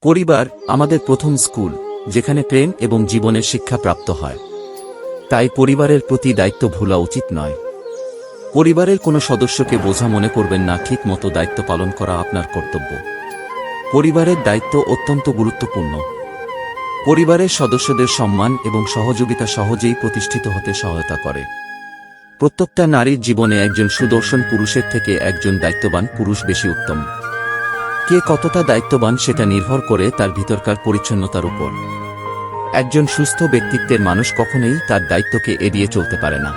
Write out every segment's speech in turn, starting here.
পরিবার আমাদের প্রথম স্কুল, যেখানে প্রেম এবং জীবনের শিক্ষা প্রাপ্ত হয়। তাই পরিবারের প্রতি দায়িত্ব ভুলা উচিত নয়। পরিবারের কোনো সদস্যকে বোঝা মনে করবেন না, ঠিক মতো দায়িত্ব পালন করা আপনার কর্তব্য। পরিবারের দায়িত্ব অত্যন্ত গুরুত্বপূর্ণ। পরিবারের সদস্যদের সম্মান এবং সহযোগিতা সহজেই প্রতিষ্ঠিত হতে সহায়তা করে। প্রত্যেকটা নারীর জীবনে একজন সুদর্শন পুরুষের থেকে একজন দায়িত্ববান পুরুষ বেশি উত্তম। কে কতটা দায়িত্ববান সেটা নির্ভর করে তার ভিতরকার পরিচ্ছন্নতার উপর। একজন সুস্থ ব্যক্তিত্বের মানুষ কখনোই তার দায়িত্বকে এড়িয়ে চলতে পারে না।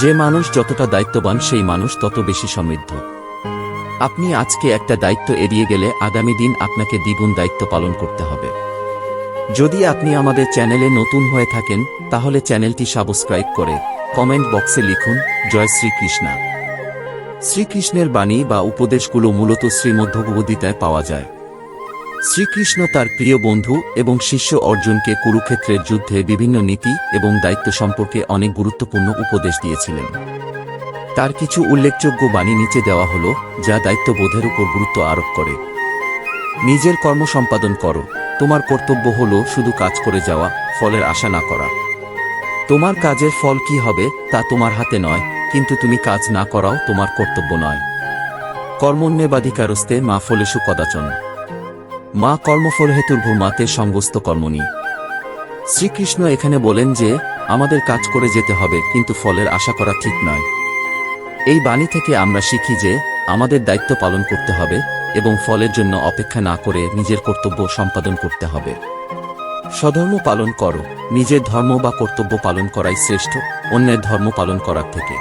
যে মানুষ যতটা দায়িত্ববান সেই মানুষ তত বেশি সমৃদ্ধ। আপনি আজকে একটা দায়িত্ব এড়িয়ে গেলে আগামী দিন আপনাকে দ্বিগুণ দায়িত্ব পালন করতে হবে। যদি আপনি আমাদের চ্যানেলে নতুন হয়ে থাকেন তাহলে চ্যানেলটি সাবস্ক্রাইব করে কমেন্ট বক্সে লিখুন জয় শ্রীকৃষ্ণ। শ্রীকৃষ্ণের বাণী বা উপদেশগুলো মূলত শ্রীমদ্ভগবদ্গীতায় পাওয়া যায়। শ্রীকৃষ্ণ তার প্রিয় বন্ধু এবং শিষ্য অর্জুনকে কুরুক্ষেত্রের যুদ্ধে বিভিন্ন নীতি এবং দায়িত্ব সম্পর্কে অনেক গুরুত্বপূর্ণ উপদেশ দিয়েছিলেন। তার কিছু উল্লেখযোগ্য বাণী নিচে দেওয়া হল, যা দায়িত্ববোধের উপর গুরুত্ব আরোপ করে। নিজের কর্ম সম্পাদন করো। তোমার কর্তব্য হল শুধু কাজ করে যাওয়া, ফলের আশা না করা। তোমার কাজের ফল কি হবে তা তোমার হাতে নয়, কিন্তু তুমি কাজ না করাও তোমার কর্তব্য নয়। কর্মণ্যেবাধিকারস্তে মা ফলেষু কদাচন মা কর্মফল হেতুর্ভূমাতে সঙ্গস্ত কর্মণি। শ্রীকৃষ্ণ এখানে বলেন যে আমাদের কাজ করে যেতে হবে, কিন্তু ফলের আশা করা ঠিক নয়। এই বাণী থেকে আমরা শিখি যে আমাদের দায়িত্ব পালন করতে হবে এবং ফলের জন্য অপেক্ষা না করে নিজের কর্তব্য সম্পাদন করতে হবে। স্বধর্ম পালন করো। নিজের ধর্ম বা কর্তব্য পালন করাই শ্রেষ্ঠ অন্যের ধর্ম পালন করার থেকে।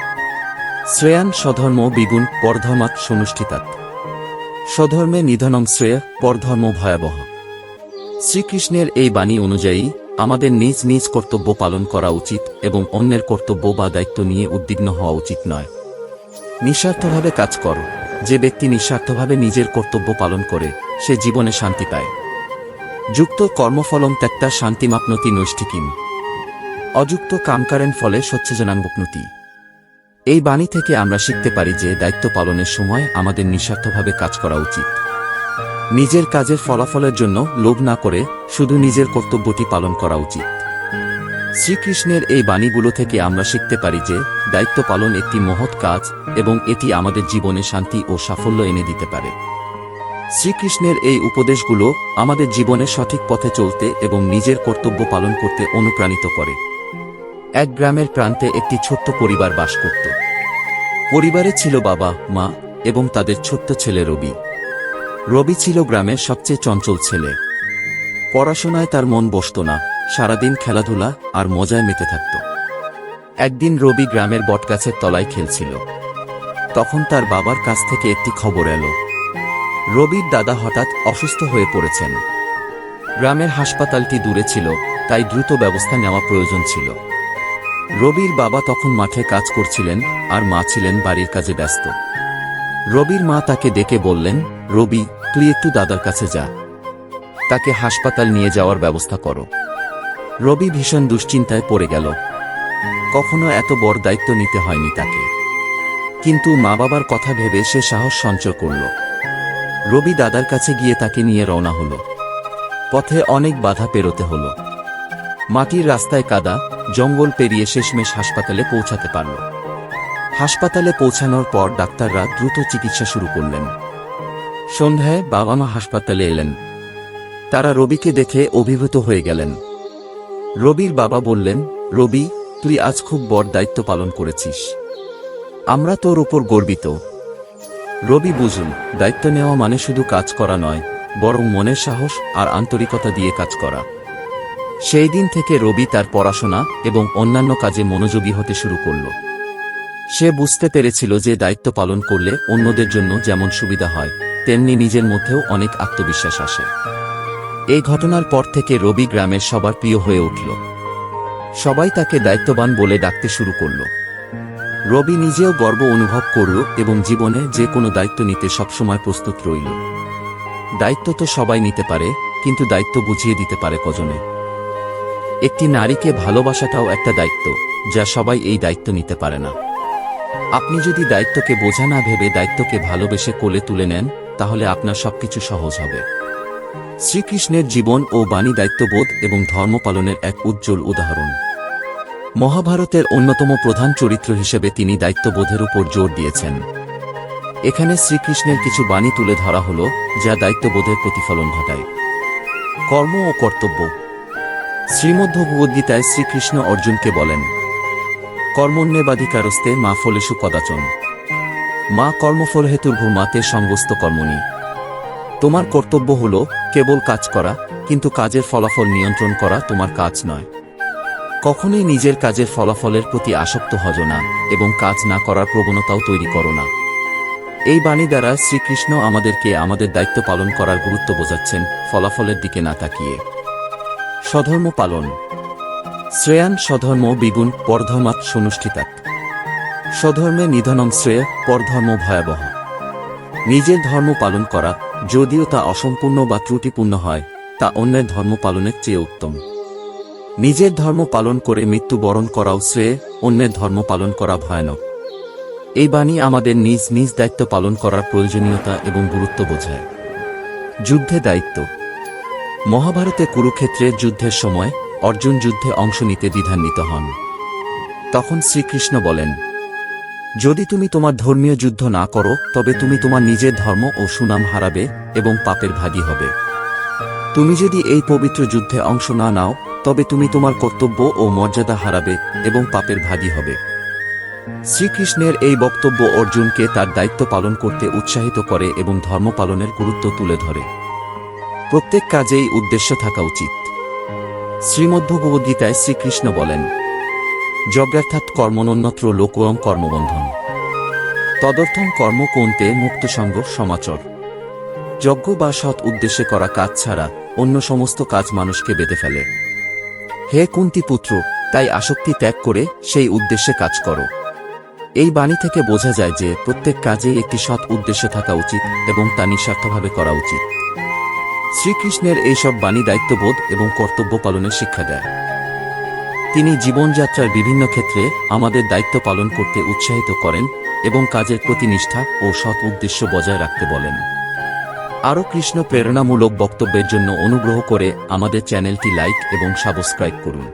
শ্রেয়ান স্বধর্ম বিগুণ পরধর্মাৎ সনুষ্ঠিতাৎ। স্বধর্মে নিধনং শ্রেয়, পরধর্ম ভয়াবহ। শ্রীকৃষ্ণের এই বাণী অনুযায়ী আমাদের নিজ নিজ কর্তব্য পালন করা উচিত এবং অন্যের কর্তব্য বা দায়িত্ব নিয়ে উদ্বিগ্ন হওয়া উচিত নয়। নিঃস্বার্থভাবে কাজ করো। যে ব্যক্তি নিঃস্বার্থভাবে নিজের কর্তব্য পালন করে সে জীবনে শান্তি পায়। যুক্ত কর্মফলং ত্যক্তা শান্তিমাপ্নতি নৈষ্ঠিকীম। অযুক্ত কামকারেন ফলে স্বচ্ছজনাঙ্গপ্নতি। এই বাণী থেকে আমরা শিখতে পারি যে দায়িত্ব পালনের সময় আমাদের নিঃস্বার্থভাবে কাজ করা উচিত। নিজের কাজের ফলাফলের জন্য লোভ না করে শুধু নিজের কর্তব্যটি পালন করা উচিত। শ্রীকৃষ্ণের এই বাণীগুলো থেকে আমরা শিখতে পারি যে দায়িত্ব পালন একটি মহৎ কাজ এবং এটি আমাদের জীবনে শান্তি ও সাফল্য এনে দিতে পারে। শ্রীকৃষ্ণের এই উপদেশগুলো আমাদের জীবনে সঠিক পথে চলতে এবং নিজের কর্তব্য পালন করতে অনুপ্রাণিত করে। এক গ্রামের প্রান্তে একটি ছোট্ট পরিবার বাস করত। পরিবারে ছিল বাবা, মা এবং তাদের ছোট্ট ছেলে রবি। রবি ছিল গ্রামের সবচেয়ে চঞ্চল ছেলে। পড়াশোনায় তার মন বসত না, সারাদিন খেলাধুলা আর মজায় মেতে থাকত। একদিন রবি গ্রামের বটগাছের তলায় খেলছিল। তখন তার বাবার কাছ থেকে একটি খবর এলো, রবির দাদা হঠাৎ অসুস্থ হয়ে পড়েছেন। গ্রামের হাসপাতালটি দূরে ছিল, তাই দ্রুত ব্যবস্থা নেওয়া প্রয়োজন ছিল। রবির বাবা তখন মাঠে কাজ করছিলেন আর মা ছিলেন বাড়ির কাজে ব্যস্ত। রবির মা তাকে ডেকে বললেন, রবি, তুই একটু দাদার কাছে যা, তাকে হাসপাতাল নিয়ে যাওয়ার ব্যবস্থা করো। রবি ভীষণ দুশ্চিন্তায় পড়ে গেল। কখনো এত বড় দায়িত্ব নিতে হয়নি তাকে, কিন্তু মা বাবার কথা ভেবে সে সাহস সঞ্চয় করল। রবি দাদার কাছে গিয়ে তাকে নিয়ে রওনা হল। পথে অনেক বাধা পেরোতে হল। মাটির রাস্তায় কাদা, জঙ্গল পেরিয়ে শেষমেশ হাসপাতালে পৌঁছাতে পারল। হাসপাতালে পৌঁছানোর পর ডাক্তাররা দ্রুত চিকিৎসা শুরু করলেন। সন্ধ্যায় বাবা মা হাসপাতালে এলেন। তারা রবিকে দেখে অভিভূত হয়ে গেলেন। রবির বাবা বললেন, রবি, তুই আজ খুব বড় দায়িত্ব পালন করেছিস। আমরা তোর উপর গর্বিত। রবি বুঝল, দায়িত্ব নেওয়া মানে শুধু কাজ করা নয়, বরং মনের সাহস আর আন্তরিকতা দিয়ে কাজ করা। সেই দিন থেকে রবি তার পড়াশোনা এবং অন্যান্য কাজে মনোযোগী হতে শুরু করল। সে বুঝতে পেরেছিল যে দায়িত্ব পালন করলে অন্যদের জন্য যেমন সুবিধা হয়, তেমনি নিজের মধ্যেও অনেক আত্মবিশ্বাস আসে। এই ঘটনার পর থেকে রবি গ্রামের সবার প্রিয় হয়ে উঠল। সবাই তাকে দায়িত্ববান বলে ডাকতে শুরু করল। রবি নিজেও গর্ব অনুভব করল এবং জীবনে যে কোনো দায়িত্ব নিতে সবসময় প্রস্তুত রইল। দায়িত্ব তো সবাই নিতে পারে, কিন্তু দায়িত্ব বুঝিয়ে দিতে পারে কজনে। একটি নারীকে ভালোবাসাটাও একটা দায়িত্ব, যা সবাই এই দায়িত্ব নিতে পারে না। আপনি যদি দায়িত্বকে বোঝা না ভেবে দায়িত্বকে ভালোবেসে কোলে তুলে নেন, তাহলে আপনার সবকিছু সহজ হবে। শ্রীকৃষ্ণের জীবন ও বাণী দায়িত্ববোধ এবং ধর্ম পালনের এক উজ্জ্বল উদাহরণ। মহাভারতের অন্যতম প্রধান চরিত্র হিসেবে তিনি দায়িত্ববোধের উপর জোর দিয়েছেন। এখানে শ্রীকৃষ্ণের কিছু বাণী তুলে ধরা হল, যা দায়িত্ববোধের প্রতিফলন ঘটায়। কর্ম ও কর্তব্য। শ্রীমদ্ভগবদ্গীতায় শ্রীকৃষ্ণ অর্জুনকে বলেন, কর্মণ্যেবাধিকারস্তে মা ফলেষু কদাচন মা কর্মফলহেতুর্ভূ মাতে সঙ্গস্ত কর্মণি। তোমার কর্তব্য হল কেবল কাজ করা, কিন্তু কাজের ফলাফল নিয়ন্ত্রণ করা তোমার কাজ নয়। কখনোই নিজের কাজের ফলাফলের প্রতি আসক্ত হজো না এবং কাজ না করার প্রবণতাও তৈরি করো না। এই বাণী দ্বারা শ্রীকৃষ্ণ আমাদেরকে আমাদের দায়িত্ব পালন করার গুরুত্ব বোঝাচ্ছেন, ফলাফলের দিকে না তাকিয়ে। স্বধর্ম পালন। শ্রেয়ান স্বধর্ম বিগুণ পরধর্মাৎ সনুষ্ঠিতাৎ। স্বধর্মে নিধনম শ্রেয় পরধর্ম ভয়াবহ। নিজের ধর্ম পালন করা, যদিও তা অসম্পূর্ণ বা ত্রুটিপূর্ণ হয়, তা অন্যের ধর্ম পালনের চেয়ে উত্তম। নিজের ধর্ম পালন করে মৃত্যুবরণ করাও শ্রেয়, অন্যের ধর্ম পালন করা ভয়ানক। এই বাণী আমাদের নিজ নিজ দায়িত্ব পালন করার প্রয়োজনীয়তা এবং গুরুত্ব বোঝায়। যুদ্ধে দায়িত্ব। মহাভারতে কুরুক্ষেত্রের যুদ্ধের সময় অর্জুন যুদ্ধে অংশ নিতে দ্বিধান্বিত হন। তখন শ্রীকৃষ্ণ বলেন, যদি তুমি তোমার ধর্মীয় যুদ্ধ না করো, তবে তুমি তোমার নিজের ধর্ম ও সুনাম হারাবে এবং পাপের ভাগী হবে। তুমি যদি এই পবিত্র যুদ্ধে অংশ না নাও, তবে তুমি তোমার কর্তব্য ও মর্যাদা হারাবে এবং পাপের ভাগী হবে। শ্রীকৃষ্ণের এই বক্তব্য অর্জুনকে তার দায়িত্ব পালন করতে উৎসাহিত করে এবং ধর্ম পালনের গুরুত্ব তুলে ধরে। প্রত্যেক কাজেই উদ্দেশ্য থাকা উচিত। শ্রীমদ্ভগবদ্গীতায় শ্রীকৃষ্ণ বলেন, যজ্ঞার্থাৎ কর্মণন্যত্র লোকোয়ং কর্মবন্ধন তদর্থং কর্ম কোন্তে মুক্তসঙ্গ সমাচর। যজ্ঞ বা সৎ উদ্দেশ্যে করা কাজ ছাড়া অন্য সমস্ত কাজ মানুষকে বেঁধে ফেলে। হে কুন্তী পুত্র, তাই আসক্তি ত্যাগ করে সেই উদ্দেশ্যে কাজ করো। এই বাণী থেকে বোঝা যায় যে প্রত্যেক কাজেই একটি সৎ উদ্দেশ্য থাকা উচিত এবং তা নিঃস্বার্থভাবে করা উচিত। শ্রীকৃষ্ণের এইসব বাণী দায়িত্ববোধ এবং কর্তব্য পালনের শিক্ষা দেয়। তিনি জীবনযাত্রার বিভিন্ন ক্ষেত্রে আমাদের দায়িত্ব পালন করতে উৎসাহিত করেন এবং কাজের প্রতি নিষ্ঠা ও সৎ উদ্দেশ্য বজায় রাখতে বলেন। আরও কৃষ্ণ প্রেরণামূলক বক্তব্যের জন্য অনুগ্রহ করে আমাদের চ্যানেলটি লাইক এবং সাবস্ক্রাইব করুন।